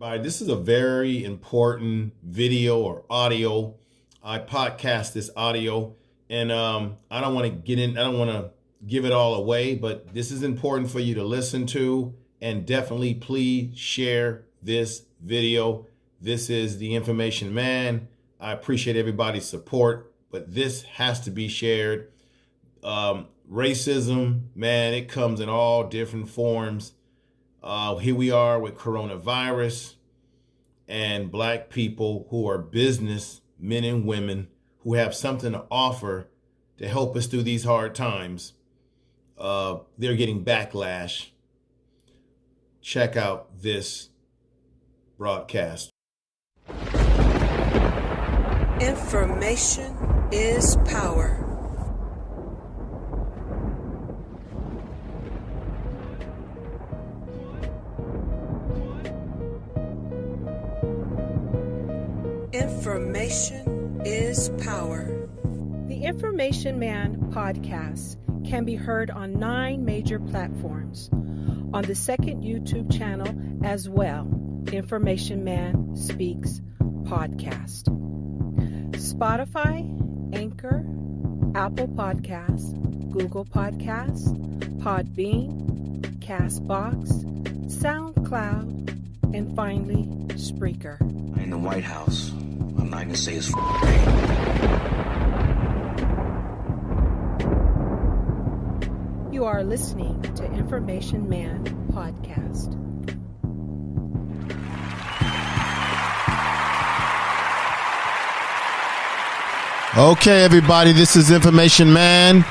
This is a very important video or audio. I podcast this audio, and I don't want to give it all away, but this is important for you to listen to, and definitely please share this video. This is the Information Man. I appreciate everybody's support, but this has to be shared. Racism, man, it comes in all different forms. Here we are with coronavirus and Black people who are business men and women who have something to offer to help us through these hard times. They're getting backlash. Check out this broadcast. Information is power. Information is power. The Information Man podcast can be heard on 9 major platforms. On the second YouTube channel as well, Information Man Speaks Podcast. Spotify, Anchor, Apple Podcasts, Google Podcasts, Podbean, Castbox, SoundCloud, and finally, Spreaker. In the White House, I'm not going to say his name. You are listening to Information Man Podcast. Okay, everybody, this is Information Man,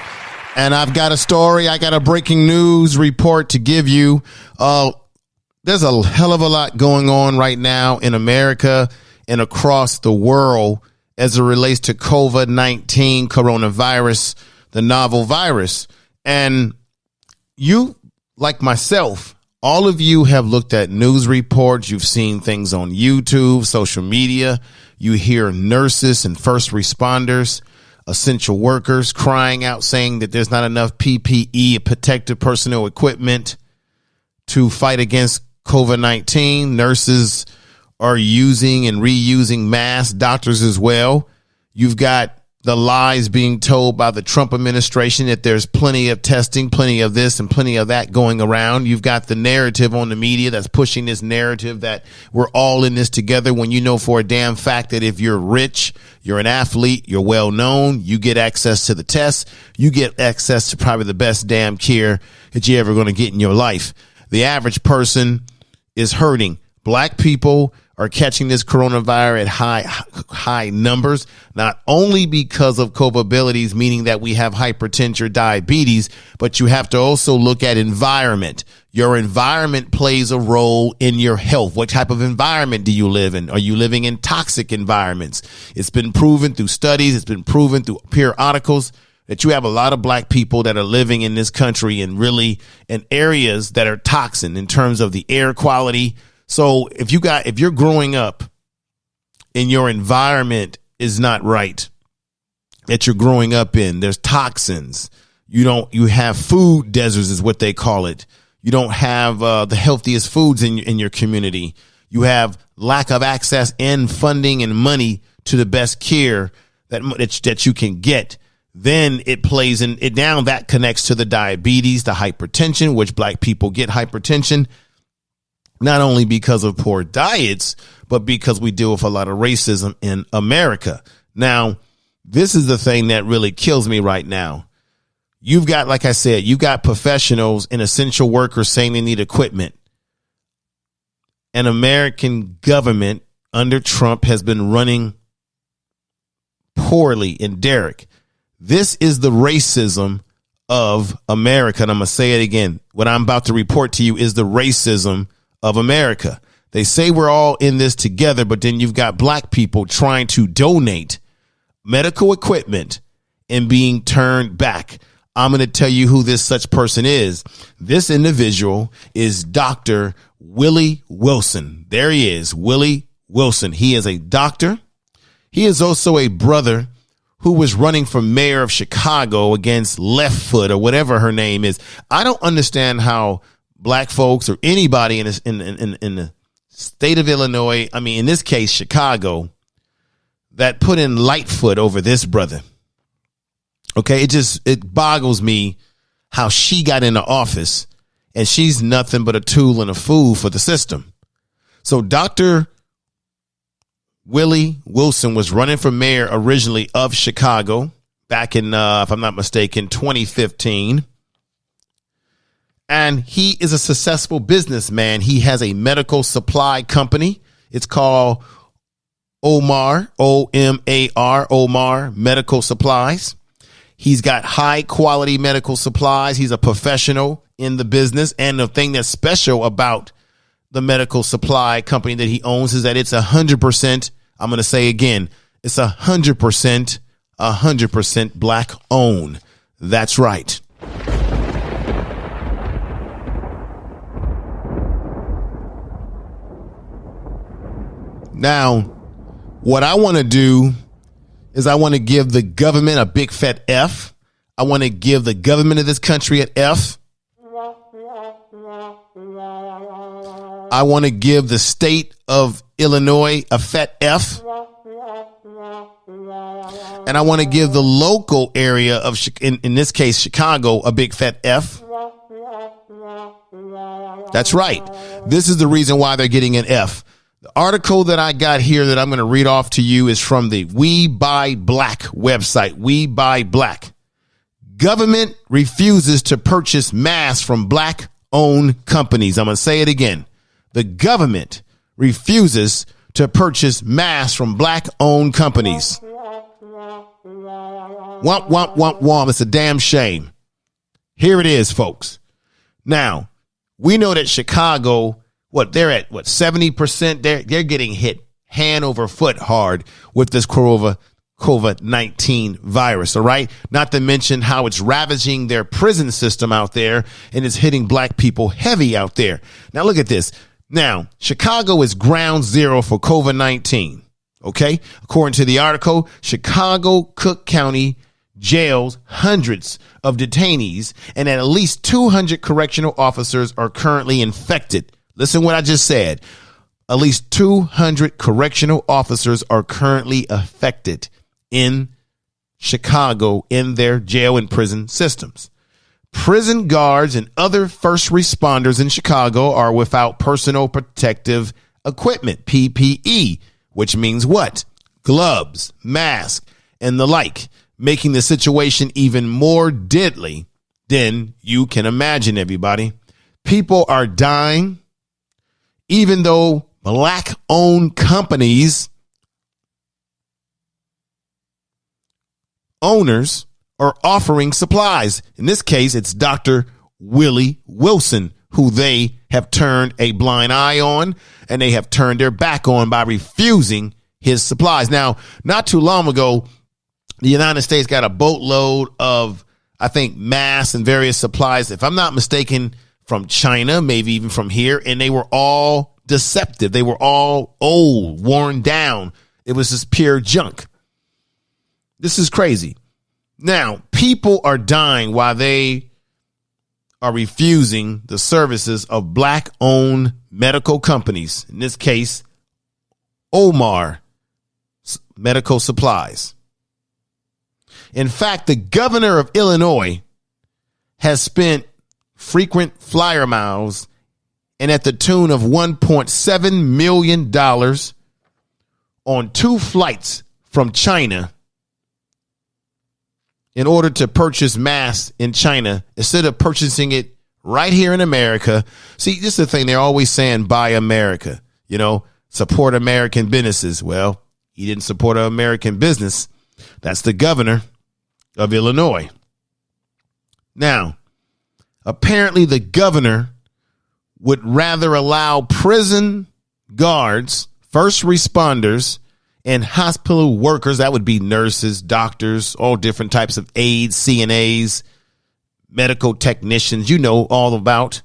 and I've got a story. I got a breaking news report to give you. There's a hell of a lot going on right now in America and across the world as it relates to COVID-19, coronavirus, the novel virus. And you, like myself, all of you have looked at news reports. You've seen things on YouTube, social media. You hear nurses and first responders, essential workers crying out, saying that there's not enough PPE, protective personal equipment, to fight against COVID-19. Nurses are using and reusing masks, doctors as well. You've got the lies being told by the Trump administration that there's plenty of testing, plenty of this and plenty of that going around. You've got the narrative on the media that's pushing this narrative that we're all in this together, when you know for a damn fact that if you're rich, you're an athlete, you're well known, you get access to the tests, you get access to probably the best damn care that you're ever going to get in your life. The average person is hurting. Black people are catching this coronavirus at high numbers, not only because of comorbidities, meaning that we have hypertension or diabetes, but you have to also look at environment. Your environment plays a role in your health. What type of environment do you live in? Are you living in toxic environments? It's been proven through studies. It's been proven through periodicals that you have a lot of Black people that are living in this country and really in areas that are toxic in terms of the air quality. So if you're growing up and your environment is not right, that you're growing up in, there's toxins. You have food deserts is what they call it. You don't have the healthiest foods in your community. You have lack of access and funding and money to the best care that you can get. Then it plays in it down. That connects to the diabetes, the hypertension, which Black people get hypertension. Not only because of poor diets, but because we deal with a lot of racism in America. Now, this is the thing that really kills me right now. You've got, like I said, you've got professionals and essential workers saying they need equipment. An American government under Trump has been running poorly. And Derek, this is the racism of America. And I'm going to say it again. What I'm about to report to you is the racism of America. They say we're all in this together, but then you've got Black people trying to donate medical equipment and being turned back. I'm going to tell you who this such person is. This individual is Dr. Willie Wilson. There he is, Willie Wilson. He is a doctor. He is also a brother who was running for mayor of Chicago against Left Foot or whatever her name is. I don't understand how Black folks or anybody in the state of Illinois, I mean, in this case, Chicago, that put in Lightfoot over this brother. Okay, it boggles me how she got into office and she's nothing but a tool and a fool for the system. So Dr. Willie Wilson was running for mayor originally of Chicago back in, if I'm not mistaken, 2015. And he is a successful businessman. He has a medical supply company. It's called Omar, O-M-A-R, Omar Medical Supplies. He's got high quality medical supplies. He's a professional in the business. And the thing that's special about the medical supply company that he owns is that it's 100%. I'm going to say again, it's 100% black owned. That's right. Now, what I want to do is I want to give the government a big fat F. I want to give the government of this country an F. I want to give the state of Illinois a fat F. And I want to give the local area of, in this case, Chicago, a big fat F. That's right. This is the reason why they're getting an F. The article that I got here that I'm going to read off to you is from the We Buy Black website. We Buy Black. Government refuses to purchase masks from black-owned companies. I'm going to say it again. The government refuses to purchase masks from black-owned companies. Womp, womp, womp, womp. It's a damn shame. Here it is, folks. Now, we know that Chicago, they're at 70%. They're getting hit hand over foot hard with this COVID-19 virus. All right. Not to mention how it's ravaging their prison system out there and it's hitting black people heavy out there. Now, look at this. Now, Chicago is ground zero for COVID-19. OK, according to the article, Chicago Cook County jails hundreds of detainees and at least 200 correctional officers are currently infected. Listen what I just said. At least 200 correctional officers are currently affected in Chicago in their jail and prison systems. Prison guards and other first responders in Chicago are without personal protective equipment, PPE, which means what? Gloves, masks, and the like, making the situation even more deadly than you can imagine, everybody. People are dying. Even though black-owned companies, owners are offering supplies. In this case, it's Dr. Willie Wilson, who they have turned a blind eye on and they have turned their back on by refusing his supplies. Now, not too long ago, the United States got a boatload of, I think, masks and various supplies, if I'm not mistaken, from China, maybe even from here, and they were all deceptive. They were all old, worn down. It was just pure junk. This is crazy. Now, people are dying while they are refusing the services of black-owned medical companies. In this case, Omar Medical Supplies. In fact, the governor of Illinois has spent frequent flyer miles and at the tune of $1.7 million on 2 flights from China in order to purchase masks in China instead of purchasing it right here in America. See, this is the thing. They're always saying, buy America, support American businesses. Well, he didn't support an American business. That's the governor of Illinois. Now, apparently the governor would rather allow prison guards, first responders, and hospital workers, that would be nurses, doctors, all different types of aides, CNAs, medical technicians, all about,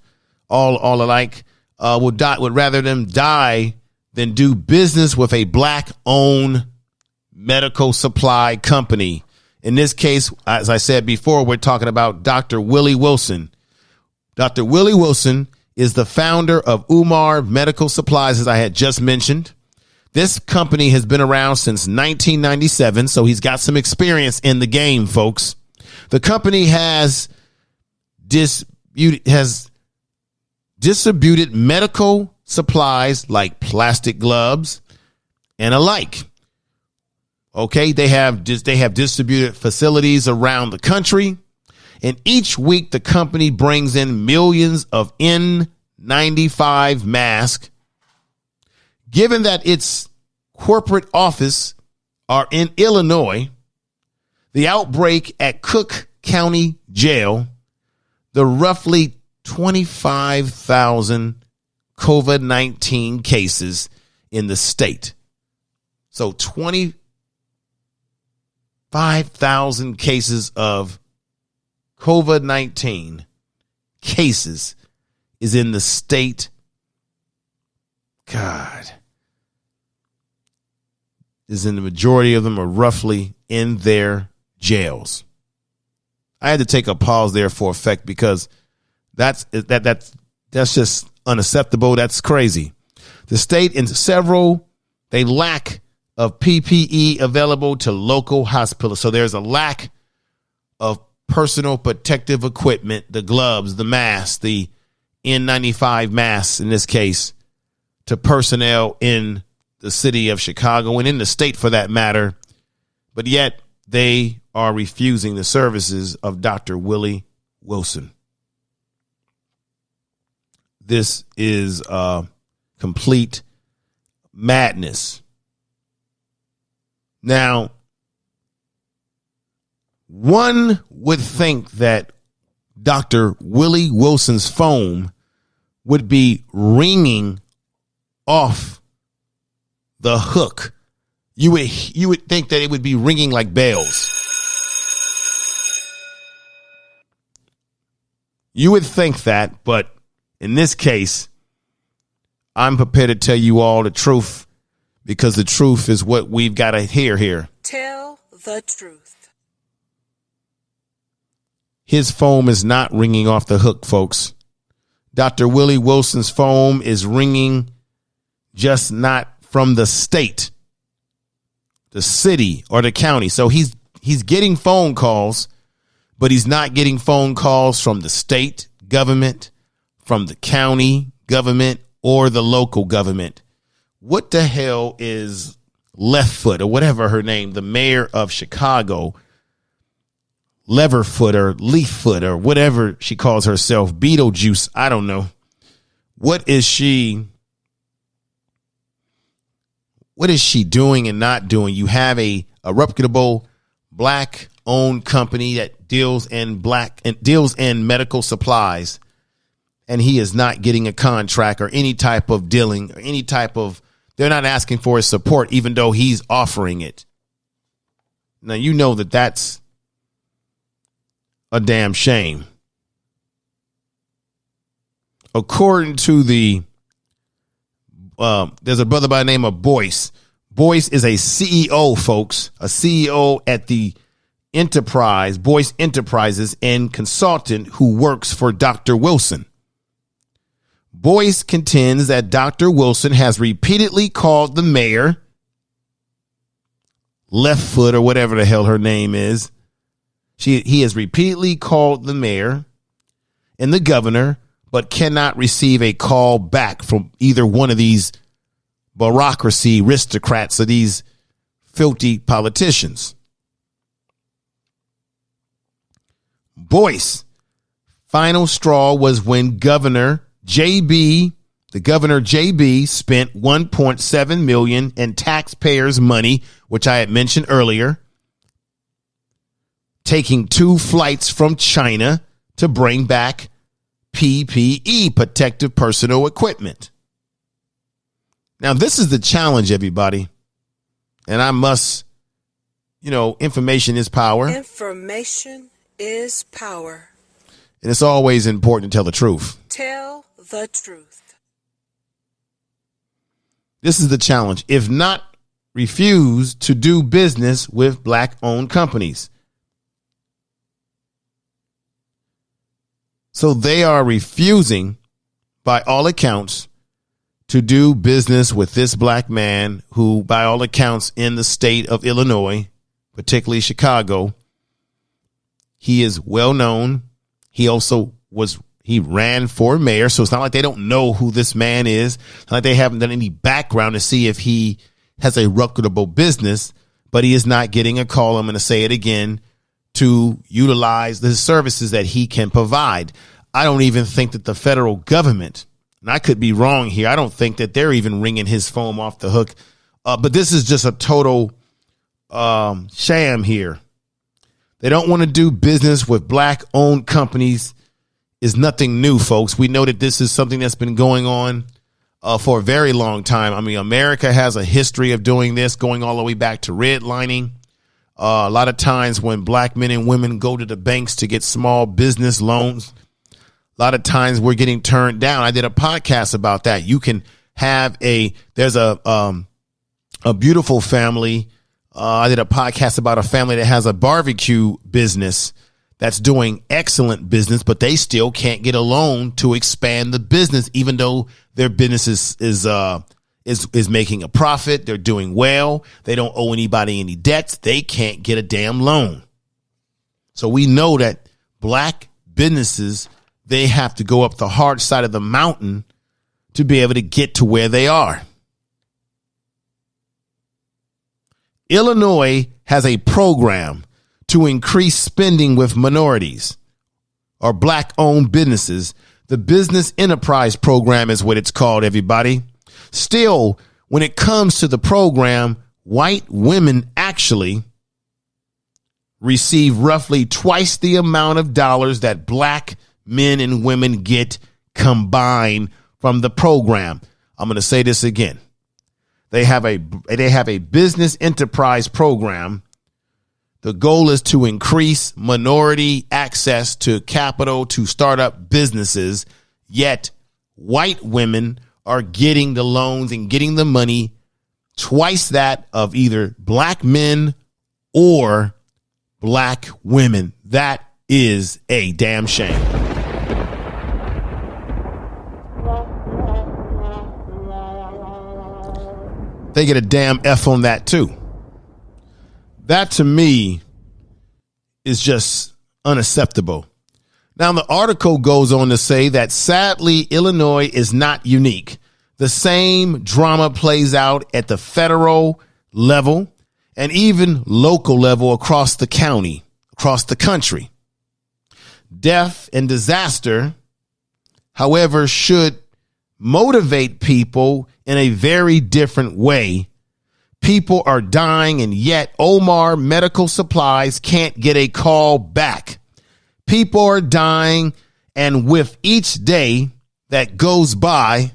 all alike, would rather them die than do business with a black-owned medical supply company. In this case, as I said before, we're talking about Dr. Willie Wilson. Dr. Willie Wilson is the founder of Umar Medical Supplies, as I had just mentioned. This company has been around since 1997, so he's got some experience in the game, folks. The company has distributed medical supplies like plastic gloves and alike. Okay, they have distributed facilities around the country, and each week the company brings in millions of N95 masks. Given that its corporate office are in Illinois, the outbreak at Cook County Jail, the roughly 25,000 COVID-19 cases in the state. So 25,000 cases of COVID-19 cases is in the state. God. Is in the majority of them are roughly in their jails. I had to take a pause there for effect because that's just unacceptable. That's crazy. The state and they lack of PPE available to local hospitals. So there's a lack of personal protective equipment, the gloves, the masks, the N95 masks in this case, to personnel in the city of Chicago and in the state for that matter. But yet they are refusing the services of Dr. Willie Wilson. This is complete madness. Now, one would think that Dr. Willie Wilson's phone would be ringing off the hook. You would think that it would be ringing like bells. You would think that, but in this case, I'm prepared to tell you all the truth because the truth is what we've got to hear here. Tell the truth. His phone is not ringing off the hook, folks. Dr. Willie Wilson's phone is ringing, just not from the state, the city, or the county. So he's getting phone calls, but he's not getting phone calls from the state government, from the county government, or the local government. What the hell is Leftfoot, or whatever her name, the mayor of Chicago, Leverfoot or Leaffoot or whatever she calls herself, Beetlejuice, I don't know. What is she doing and not doing? You have a reputable black owned company that deals in medical supplies, and he is not getting a contract or any type of dealing or any type of, they're not asking for his support, even though he's offering it. Now, you know that that's a damn shame. According to there's a brother by the name of Boyce. Boyce is a CEO, folks, a CEO at the enterprise, Boyce Enterprises, and consultant who works for Dr. Wilson. Boyce contends that Dr. Wilson has repeatedly called the mayor, Leftfoot or whatever the hell her name is. He has repeatedly called the mayor and the governor, but cannot receive a call back from either one of these bureaucracy aristocrats or these filthy politicians. Boyce, final straw was when the governor JB spent $1.7 million in taxpayers' money, which I had mentioned earlier, taking 2 flights from China to bring back PPE, protective personal equipment. Now, this is the challenge, everybody. And I must, information is power. Information is power. And it's always important to tell the truth. Tell the truth. This is the challenge. If not, refuse to do business with black-owned companies. So they are refusing, by all accounts, to do business with this black man who, by all accounts, in the state of Illinois, particularly Chicago, he is well known. He also he ran for mayor. So it's not like they don't know who this man is. It's not like they haven't done any background to see if he has a reputable business, but he is not getting a call. I'm going to say it again, to utilize the services that he can provide. I don't even think that the federal government, and I could be wrong here, I don't think that they're even ringing his phone off the hook. But this is just a total sham here. They don't want to do business with black owned companies. Is nothing new, folks. We know that this is something that's been going on for a very long time. I mean, America has a history of doing this, going all the way back to redlining. A lot of times when black men and women go to the banks to get small business loans, a lot of times we're getting turned down. I did a podcast about that. You can have there's a beautiful family. I did a podcast about a family that has a barbecue business that's doing excellent business, but they still can't get a loan to expand the business, even though their business is making a profit. They're doing well. They don't owe anybody any debts. They can't get a damn loan. So we know that black businesses, they have to go up the hard side of the mountain to be able to get to where they are. Illinois has a program to increase spending with minorities or black owned businesses. The Business Enterprise Program is what it's called, everybody. Still, when it comes to the program, white women actually receive roughly twice the amount of dollars that black men and women get combined from the program. I'm going to say this again. They have a business enterprise program. The goal is to increase minority access to capital to start up businesses, yet white women are getting the loans and getting the money twice that of either black men or black women. That is a damn shame. They get a damn F on that too. That to me is just unacceptable. Now, the article goes on to say that sadly, Illinois is not unique. The same drama plays out at the federal level and even local level across the county, across the country. Death and disaster, however, should motivate people in a very different way. People are dying, and yet Omar Medical Supplies can't get a call back. People are dying, and with each day that goes by,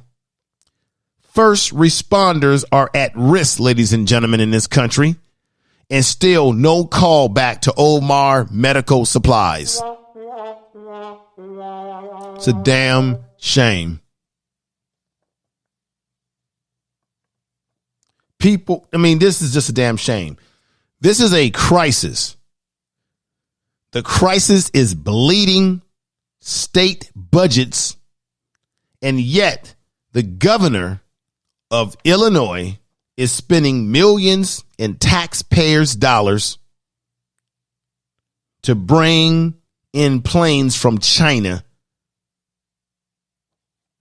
first responders are at risk, ladies and gentlemen, in this country, and still no call back to Omar Medical Supplies. It's a damn shame. People, I mean, this is just a damn shame. This is a crisis. The crisis is bleeding state budgets, and yet the governor of Illinois is spending millions in taxpayers' dollars to bring in planes from China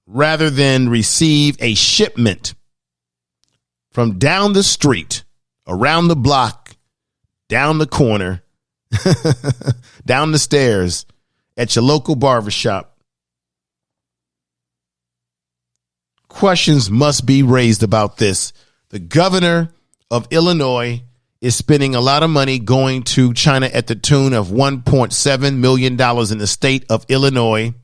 rather than receive a shipment from down the street, around the block, down the corner, down the stairs at your local barbershop. Questions must be raised about this. The governor of Illinois is spending a lot of money going to China at the tune of $1.7 million in the state of Illinois.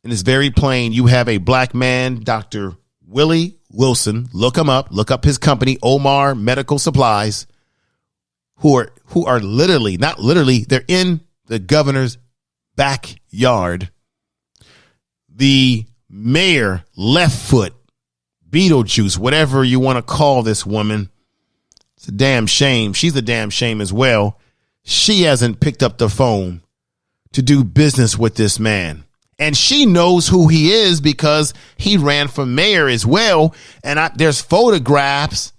And it's very plain. You have a black man, Dr. Willie Wilson, look him up, look up his company, Omar Medical Supplies, who are literally, not literally, they're in the governor's backyard. The mayor, left foot, Beetlejuice, whatever you want to call this woman, it's a damn shame. She's a damn shame as well. She hasn't picked up the phone to do business with this man. And she knows who he is because he ran for mayor as well. And there's photographs.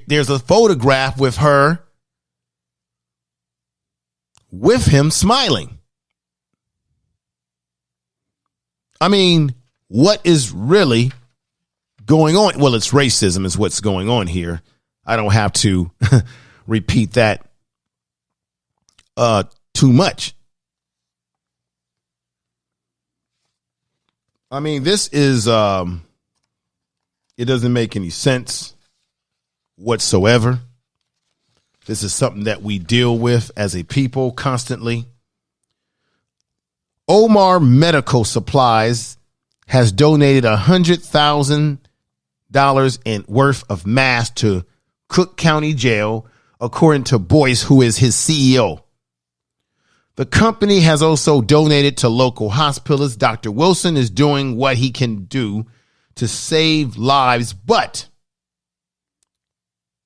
There's a photograph with her, with him smiling. I mean, what is really going on? Well, it's racism is what's going on here. I don't have to repeat that too much. I mean, this is, it doesn't make any sense whatsoever. This is something that we deal with as a people constantly. Omar Medical Supplies has donated $100,000 in worth of masks to Cook County Jail, according to Boyce, who is his CEO. The company has also donated to local hospitals. Dr. Wilson is doing what he can do to save lives, but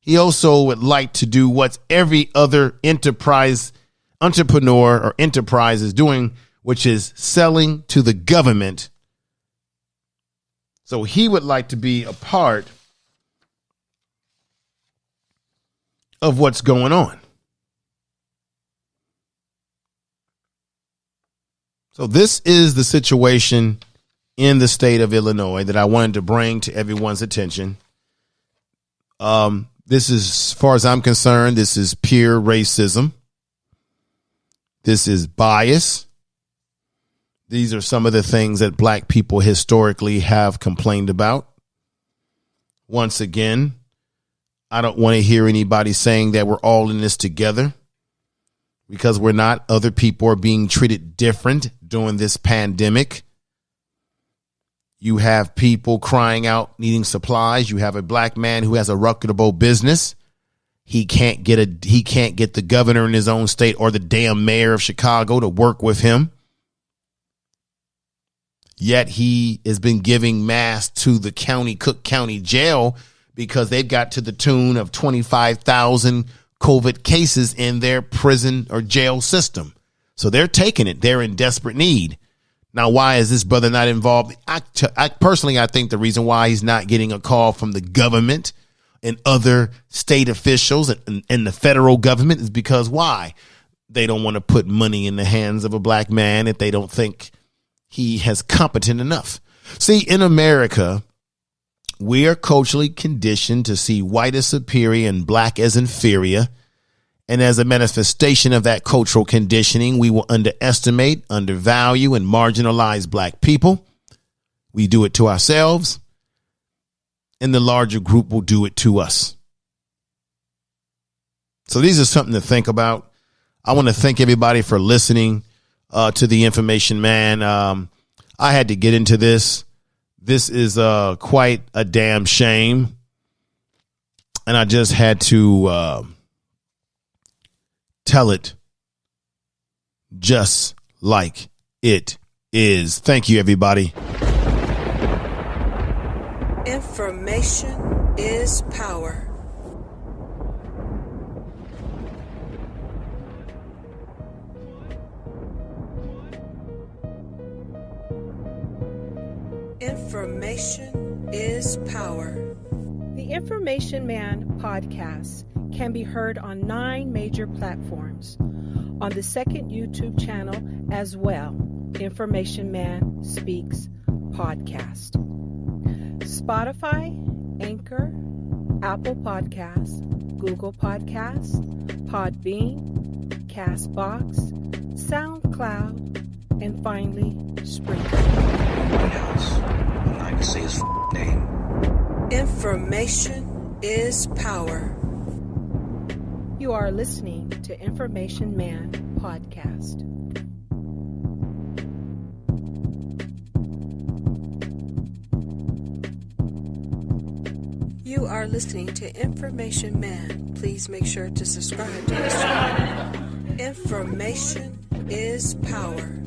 he also would like to do what every other entrepreneur or enterprise is doing, which is selling to the government. So he would like to be a part of what's going on. So this is the situation in the state of Illinois that I wanted to bring to everyone's attention. This is, as far as I'm concerned, this is pure racism. This is bias. These are some of the things that black people historically have complained about. Once again, I don't want to hear anybody saying that we're all in this together, because we're not. Other people are being treated different during this pandemic. You have people crying out, needing supplies. You have a black man who has a reputable business. He can't get the governor in his own state or the damn mayor of Chicago to work with him. Yet he has been giving masks to the Cook County Jail because they've got to the tune of 25,000 COVID cases in their prison or jail system. So they're taking it. They're in desperate need. Now, why is this brother not involved? I personally think the reason why he's not getting a call from the government and other state officials and the federal government is because why? They don't want to put money in the hands of a black man if they don't think he has competent enough. See, in America, we are culturally conditioned to see white as superior and black as inferior. And as a manifestation of that cultural conditioning, we will underestimate, undervalue, and marginalize black people. We do it to ourselves, and the larger group will do it to us. So these are something to think about. I want to thank everybody for listening to the Information Man. I had to get into this. This is quite a damn shame. And I just had to tell it just like it is. Thank you, everybody. Information is power. Information is power. The Information Man podcast can be heard on 9 major platforms. On the second YouTube channel as well, Information Man Speaks Podcast. Spotify, Anchor, Apple Podcasts, Google Podcasts, Podbean, Castbox, SoundCloud, and finally, Spreaker. White House. I'm not gonna say his name. Information is power. You are listening to Information Man Podcast. You are listening to Information Man. Please make sure to subscribe to this channel. Information is power.